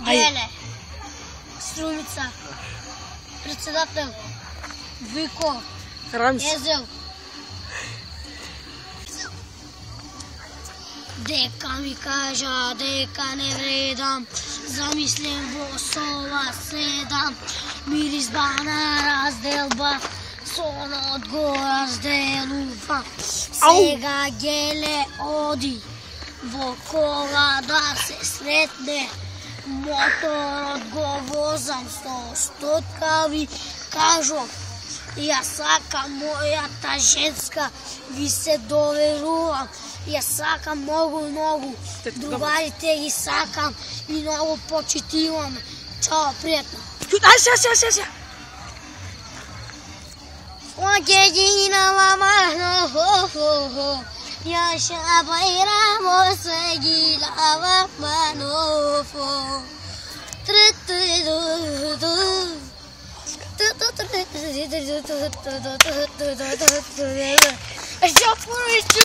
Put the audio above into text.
Геле, Струмица, председател, Вико, Езел. Дека ми кажа, дека не вредам, замислен во сола седам, мирис бана разделба, сонот го разделува. Сега Геле оди во кола да се сретне, моторот го возам со стоткави, кажу, ја сакам мојата женска, ви се доверувам, ја сакам многу, другарите ги сакам и многу почитувам. Чао, пријатно. Ај, Оđeđina mama, ja šabajramo se gilava manofo.